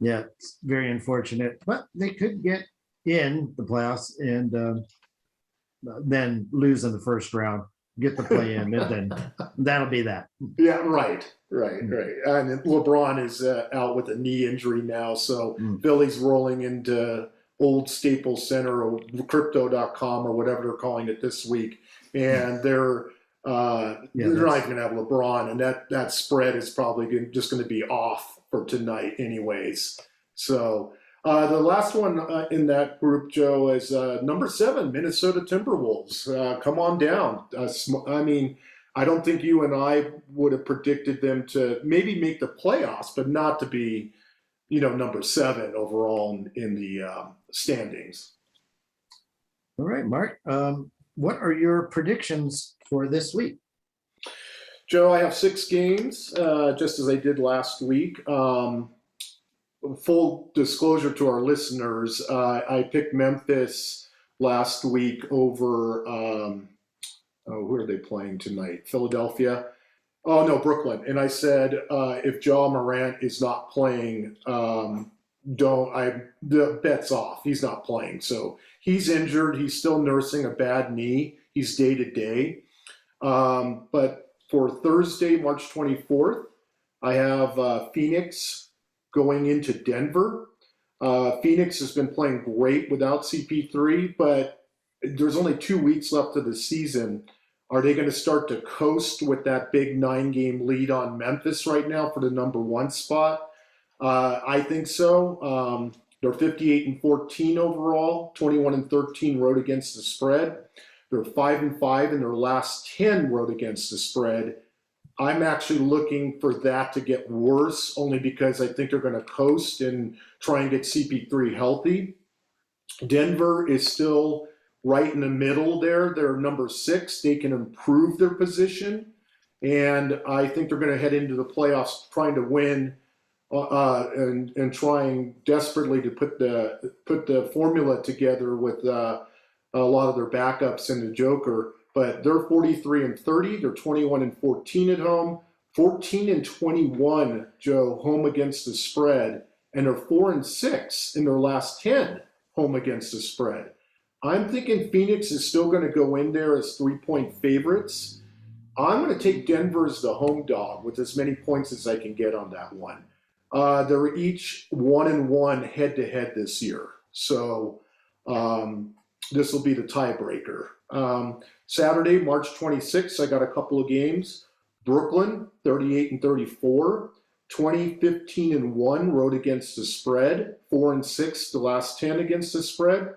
Yeah, it's very unfortunate, but they could get in the playoffs and then lose in the first round, get the play in, and then that'll be that. Yeah, right. And LeBron is out with a knee injury now, so Philly's rolling into old Staples Center or crypto.com or whatever they're calling it this week. And they're not even going to have LeBron. And that spread is probably just going to be off for tonight anyways. So the last one in that group, Joe, is number 7, Minnesota Timberwolves. Come on down. I mean, I don't think you and I would have predicted them to maybe make the playoffs, but not to be, number 7 overall in the standings. All right, Mark. What are your predictions for this week? Joe, I have 6 games, just as I did last week. Full disclosure to our listeners, I picked Memphis last week over, who are they playing tonight? Philadelphia? Oh, no, Brooklyn. And I said, if Ja Morant is not playing, the bet's off. He's not playing. So he's injured. He's still nursing a bad knee. He's day to day. But for Thursday, March 24th, I have Phoenix going into Denver. Phoenix has been playing great without CP3, but there's only 2 weeks left of the season. Are they going to start to coast with that big 9-game lead on Memphis right now for the number 1 spot? I think so. They're 58-14 overall, 21-13 road against the spread. They're 5-5 in their last 10 road against the spread. I'm actually looking for that to get worse, only because I think they're going to coast and try and get CP3 healthy. Denver is still right in the middle there. They're number 6. They can improve their position. And I think they're going to head into the playoffs trying to win and trying desperately to put the formula together with a lot of their backups and the Joker. But they're 43-30. They're 21-14 at home, 14-21, Joe, home against the spread, and they're 4-6 in their last 10 home against the spread. I'm thinking Phoenix is still going to go in there as 3-point favorites. I'm going to take Denver as the home dog with as many points as I can get on that one. They're each 1-1 head-to-head this year. So this will be the tiebreaker. Saturday, March 26th, I got a couple of games. Brooklyn, 38-34, 20-15-1 road against the spread, 4-6 the last 10 against the spread.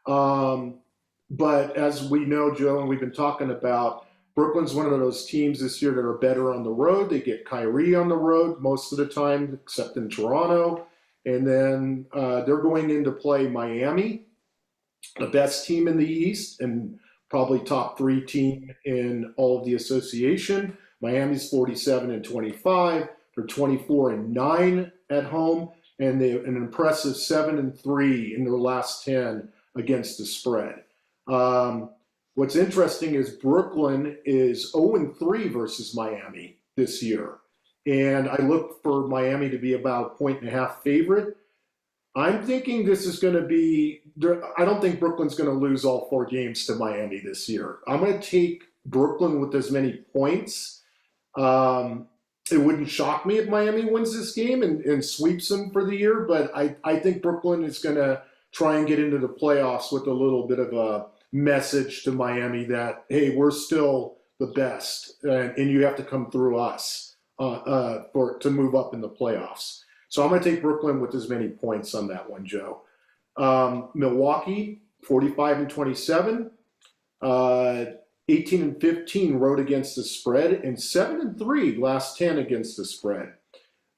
But as we know, Joe, and we've been talking about, Brooklyn's one of those teams this year that are better on the road. They get Kyrie on the road most of the time, except in Toronto. And then they're going in to play Miami, the best team in the East, and probably top 3 team in all of the association. Miami's 47-25. They're 24-9 at home, and they an impressive 7-3 in their last 10 against the spread. What's interesting is Brooklyn is 0-3 versus Miami this year, and I look for Miami to be about 1.5 favorite. I'm thinking this is going to be, I don't think Brooklyn's going to lose all 4 games to Miami this year. I'm going to take Brooklyn with as many points. It wouldn't shock me if Miami wins this game and sweeps them for the year, but I think Brooklyn is going to try and get into the playoffs with a little bit of a message to Miami that, hey, we're still the best, and you have to come through us to move up in the playoffs. So I'm going to take Brooklyn with as many points on that one, Joe. Milwaukee, 45-27, 18-15 road against the spread, and 7-3 last 10 against the spread.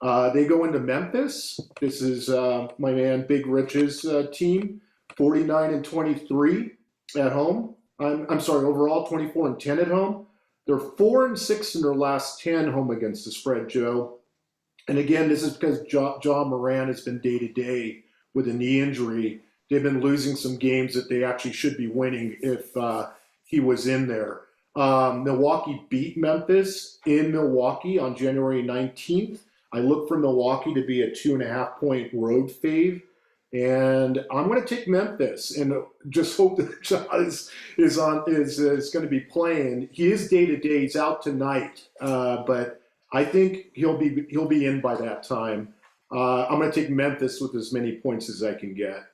They go into Memphis. This is my man Big Rich's team, 49-23 at home. I'm sorry, overall 24-10 at home. They're 4-6 in their last 10 home against the spread, Joe. And again, this is because Ja Morant has been day-to-day with a knee injury. They've been losing some games that they actually should be winning if he was in there. Milwaukee beat Memphis in Milwaukee on January 19th. I look for Milwaukee to be a 2.5-point road fave. And I'm going to take Memphis and just hope that Ja is going to be playing. He is day-to-day. He's out tonight, but I think he'll be in by that time. I'm going to take Memphis with as many points as I can get.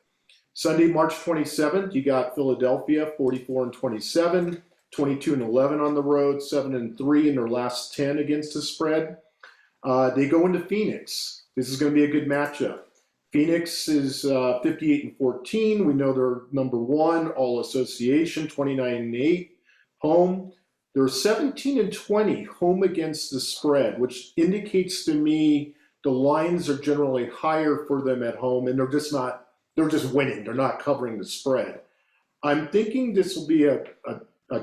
Sunday, March 27th, you got Philadelphia, 44-27, 22-11 on the road, 7-3 in their last 10 against the spread. They go into Phoenix. This is going to be a good matchup. Phoenix is 58-14. We know they're number one, all association, 29-8 home. They're 17-20 home against the spread, which indicates to me the lines are generally higher for them at home, and they're just winning. They're not covering the spread. I'm thinking this will be a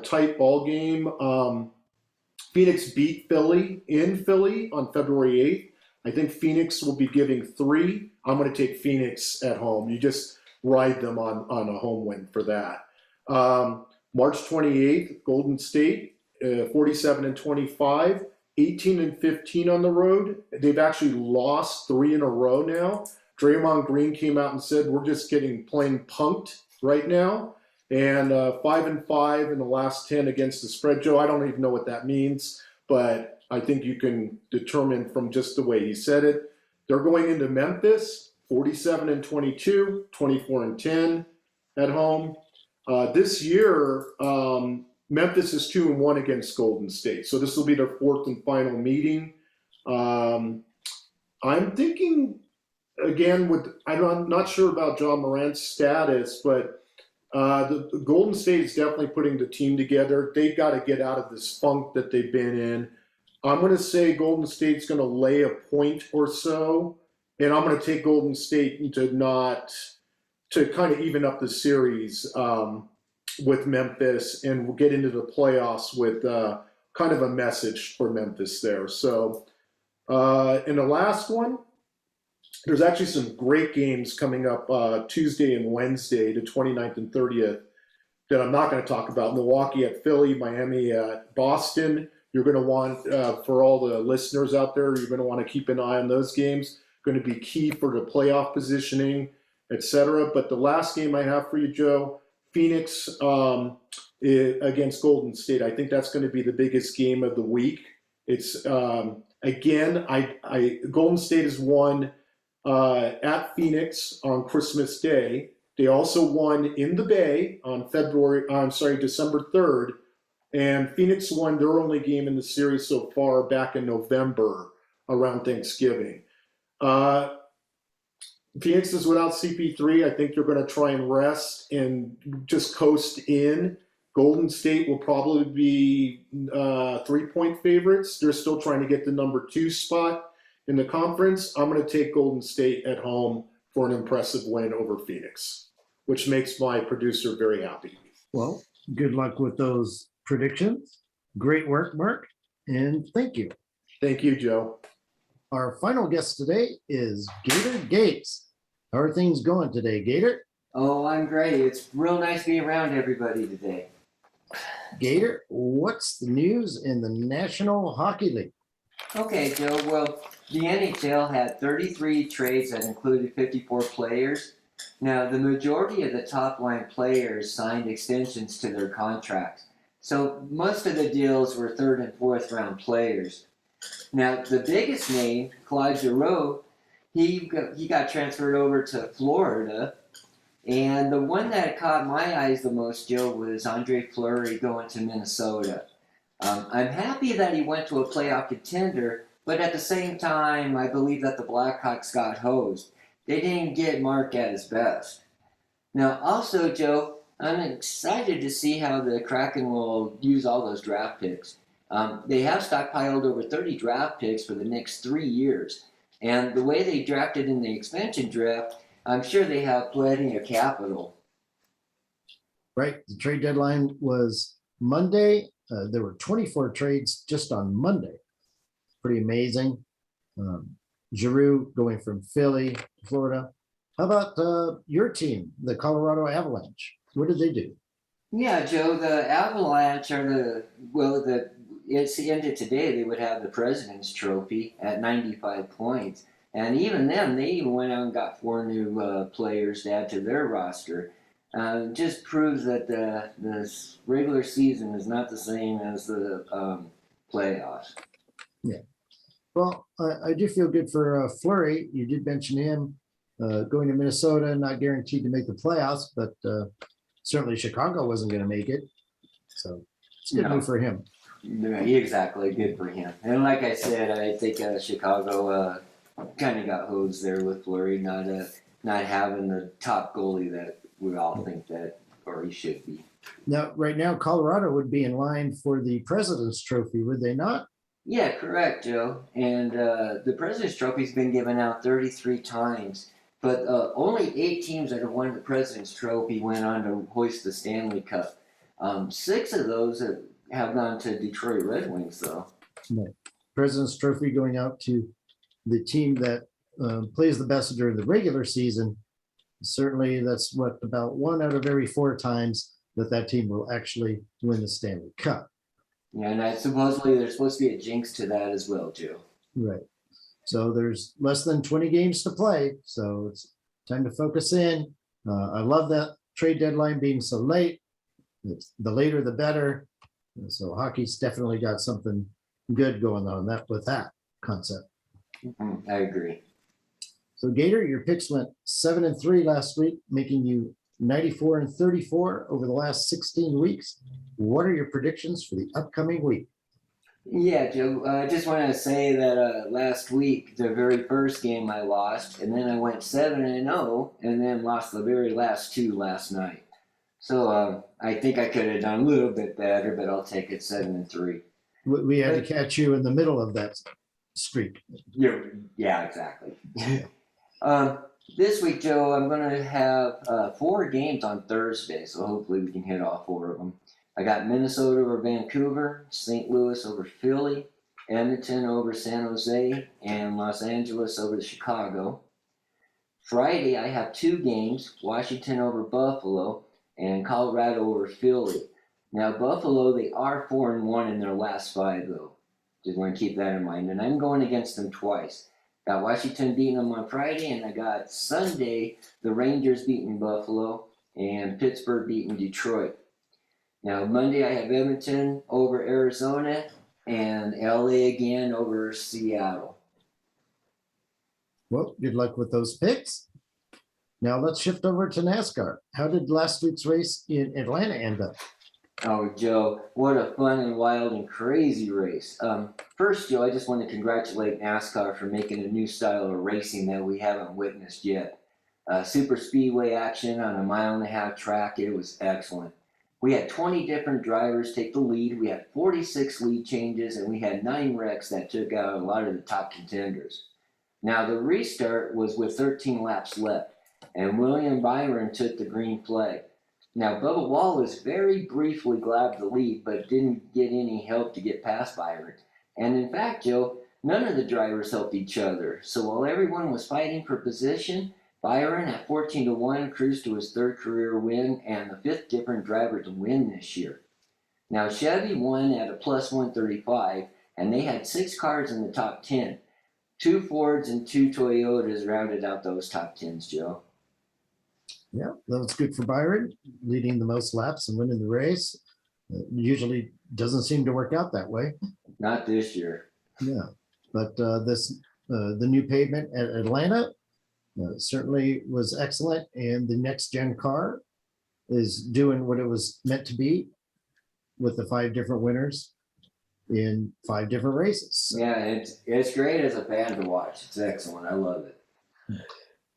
tight ball game. Phoenix beat Philly in Philly on February 8th. I think Phoenix will be giving 3. I'm going to take Phoenix at home. You just ride them on a home win for that. March 28th, Golden State, 47-25, 18-15 on the road. They've actually lost 3 in a row now. Draymond Green came out and said, we're just getting plain punked right now. And 5-5 in the last 10 against the spread. Joe, I don't even know what that means, but I think you can determine from just the way he said it. They're going into Memphis, 47-22, 24-10 at home. This year, Memphis is 2-1 against Golden State. So this will be their 4th and final meeting. I'm thinking, again, I'm not sure about John Morant's status, but the Golden State is definitely putting the team together. They've got to get out of this funk that they've been in. I'm going to say Golden State's going to lay a point or so, and I'm going to take Golden State to kind of even up the series with Memphis, and we'll get into the playoffs with kind of a message for Memphis there. So in the last one, there's actually some great games coming up Tuesday and Wednesday, the 29th and 30th, that I'm not going to talk about. Milwaukee at Philly, Miami at Boston. You're going to want, for all the listeners out there, you're going to want to keep an eye on those games. Going to be key for the playoff positioning, etc. But the last game I have for you, Joe, Phoenix against Golden State. I think that's going to be the biggest game of the week. It's again, Golden State has won at Phoenix on Christmas Day. They also won in the Bay on December 3rd. And Phoenix won their only game in the series so far back in November around Thanksgiving. Phoenix is without CP3. I think they're going to try and rest and just coast in. Golden State will probably be 3-point favorites. They're still trying to get the number 2 spot in the conference. I'm going to take Golden State at home for an impressive win over Phoenix, which makes my producer very happy. Well, good luck with those predictions. Great work, Marc, and thank you. Thank you, Joe. Our final guest today is Gator Gates. How are things going today, Gator? Oh, I'm great. It's real nice to be around everybody today. Gator, what's the news in the National Hockey League? Okay, Joe. Well, the NHL had 33 trades that included 54 players. Now, the majority of the top-line players signed extensions to their contracts. So most of the deals were 3rd and 4th round players. Now, the biggest name, Claude Giroux, he got transferred over to Florida. And the one that caught my eyes the most, Joe, was Andre Fleury going to Minnesota. I'm happy that he went to a playoff contender, but at the same time, I believe that the Blackhawks got hosed. They didn't get Marc at his best. Now, also, Joe, I'm excited to see how the Kraken will use all those draft picks. They have stockpiled over 30 draft picks for the next 3 years. And the way they drafted in the expansion draft, I'm sure they have plenty of capital. Right. The trade deadline was Monday. There were 24 trades just on Monday. Pretty amazing. Giroux going from Philly to Florida. How about your team, the Colorado Avalanche? What did they do? Yeah, Joe, the Avalanche are it's the end of today, they would have the President's Trophy at 95 points. And even then, they even went out and got 4 new players to add to their roster. Just proves that the regular season is not the same as the playoffs. Yeah. Well, I do feel good for Fleury. You did mention him. going to Minnesota, not guaranteed to make the playoffs, but certainly Chicago wasn't going to make it. So it's good No. move for him. Yeah, exactly. Good for him. And like I said, I think Chicago kind of got hosed there with Fleury not having the top goalie that we all think that, or he should be. Now, right now, Colorado would be in line for the President's Trophy, would they not? Yeah, correct, Joe. And the President's Trophy's been given out 33 times, but only 8 teams that have won the President's Trophy went on to hoist the Stanley Cup. 6 of those have gone to Detroit Red Wings, though. Right. President's Trophy going out to the team that plays the best during the regular season. Certainly, that's what about 1 out of every 4 times that team will actually win the Stanley Cup. Yeah, and supposedly there's supposed to be a jinx to that as well, Joe. Right. So there's less than 20 games to play. So it's time to focus in. I love that trade deadline being so late. The later, the better. So hockey's definitely got something good going on with that concept. I agree. So Gator, your picks went 7-3 last week, making you 94-34 over the last 16 weeks. What are your predictions for the upcoming week? Yeah, Joe, I just want to say that last week, the very first game I lost, and then I went 7-0, and then lost the very last 2 last night. So I think I could have done a little bit better, but I'll take it 7-3. We had to catch you in the middle of that streak. Yeah, exactly. This week, Joe, I'm going to have 4 games on Thursday, so hopefully we can hit all 4 of them. I got Minnesota over Vancouver, St. Louis over Philly, Edmonton over San Jose, and Los Angeles over Chicago. Friday, I have 2 games, Washington over Buffalo, and Colorado over Philly. Now, Buffalo, they are 4-1 in their last 5, though. Just want to keep that in mind. And I'm going against them twice. Got Washington beating them on Friday, and I got Sunday, the Rangers beating Buffalo, and Pittsburgh beating Detroit. Now, Monday, I have Edmonton over Arizona, and LA again over Seattle. Well, good luck with those picks. Now let's shift over to NASCAR. How did last week's race in Atlanta end up? Oh, Joe, what a fun and wild and crazy race. First, Joe, I just want to congratulate NASCAR for making a new style of racing that we haven't witnessed yet. Super speedway action on a 1.5-mile track. It was excellent. We had 20 different drivers take the lead. We had 46 lead changes, and we had 9 wrecks that took out a lot of the top contenders. Now, the restart was with 13 laps left, and William Byron took the green flag. Now, Bubba Wallace very briefly grabbed the lead, but didn't get any help to get past Byron. And in fact, Joe, none of the drivers helped each other. So while everyone was fighting for position, Byron at 14-1 cruised to his 3rd career win and the 5th different driver to win this year. Now, Chevy won at a plus 135, and they had 6 cars in the top 10. 2 Fords and 2 Toyotas rounded out those top 10s, Joe. Yeah, that was good for Byron, leading the most laps and winning the race. Usually doesn't seem to work out that way. Not this year. Yeah, but the new pavement at Atlanta certainly was excellent, and the next gen car is doing what it was meant to be with the 5 different winners in 5 different races. Yeah, it's great as a fan to watch. It's excellent. I love it.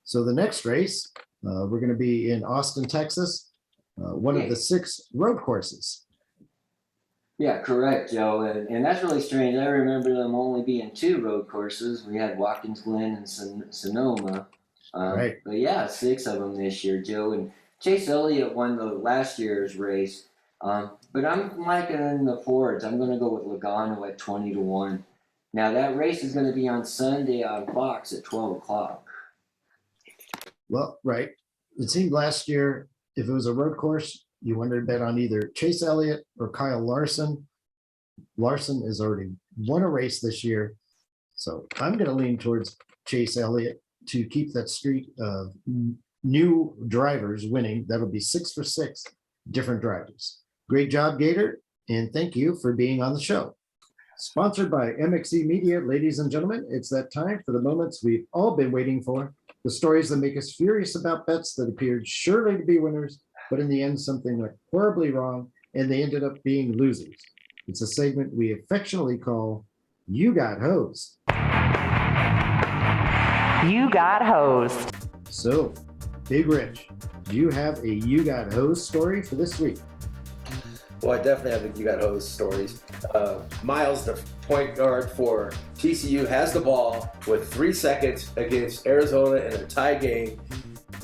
So the next race, we're going to be in Austin, Texas, one of the 6 road courses. Yeah, correct, Joe. And that's really strange. I remember them only being 2 road courses. We had Watkins Glen and Sonoma. Right. But yeah, 6 of them this year, Joe. And Chase Elliott won the last year's race. But I'm liking the Fords. I'm going to go with Logano at 20-1. Now, that race is going to be on Sunday on Fox at 12 o'clock. Well, right. It seemed last year, if it was a road course, you wanted to bet on either Chase Elliott or Kyle Larson. Larson has already won a race this year. So I'm going to lean towards Chase Elliott to keep that streak of new drivers winning. That'll be 6 for 6 different drivers. Great job, Gator, and thank you for being on the show. Sponsored by MXC Media, ladies and gentlemen, it's that time for the moments we've all been waiting for. The stories that make us furious about bets that appeared surely to be winners, but in the end, something went horribly wrong and they ended up being losers. It's a segment we affectionately call You Got Hosed. You got hosed. So, Big Rich, do you have a You Got Hosed story for this week? Well, I definitely have a You Got Hosed stories. Miles, the point guard for TCU, has the ball with 3 seconds against Arizona in a tie game,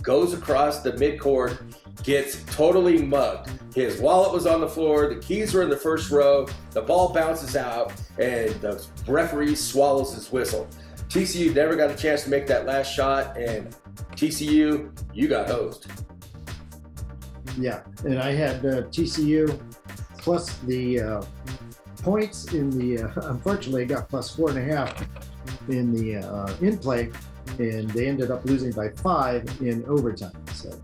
goes across the midcourt, gets totally mugged. His wallet was on the floor, the keys were in the first row, the ball bounces out, and the referee swallows his whistle. TCU never got a chance to make that last shot, and TCU, you got hosed. Yeah, and I had TCU plus the points in the, unfortunately, I got plus 4.5 in the in play, and they ended up losing by 5 in overtime. So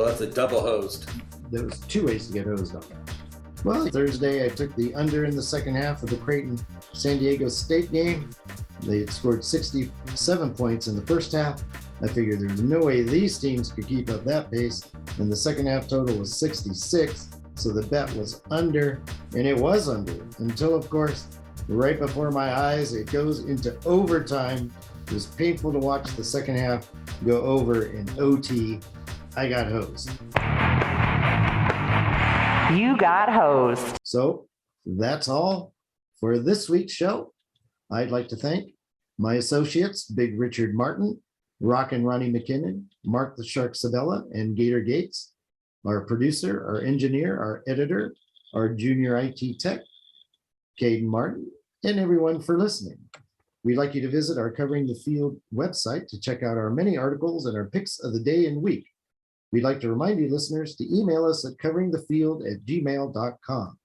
that's a double hosed. There was 2 ways to get hosed on that. Well, Thursday I took the under in the second half of the Creighton San Diego State game. They had scored 67 points in the first half. I figured there was no way these teams could keep up that pace, and the second half total was 66, so the bet was under, and it was under, until, of course, right before my eyes, it goes into overtime. It was painful to watch the second half go over in OT. I got hosed. You got hosed. So that's all for this week's show. I'd like to thank my associates, Big Richard Martin, Rock and Ronnie McKinnon, Marc the Shark Sabella, and Gator Gates, our producer, our engineer, our editor, our junior IT tech, Caden Martin, and everyone for listening. We'd like you to visit our Covering the Field website to check out our many articles and our picks of the day and week. We'd like to remind you listeners to email us at coveringthefield@gmail.com.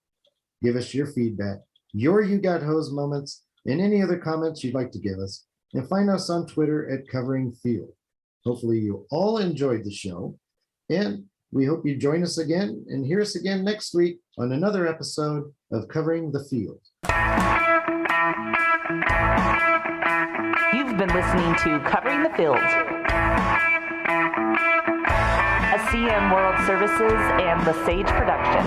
Give us your feedback, your You Got Hosed moments, and any other comments you'd like to give us. And find us on Twitter at Covering Field. Hopefully you all enjoyed the show, and we hope you join us again and hear us again next week on another episode of Covering the Field. You've been listening to Covering the Field, a CM World Services and the Sage production.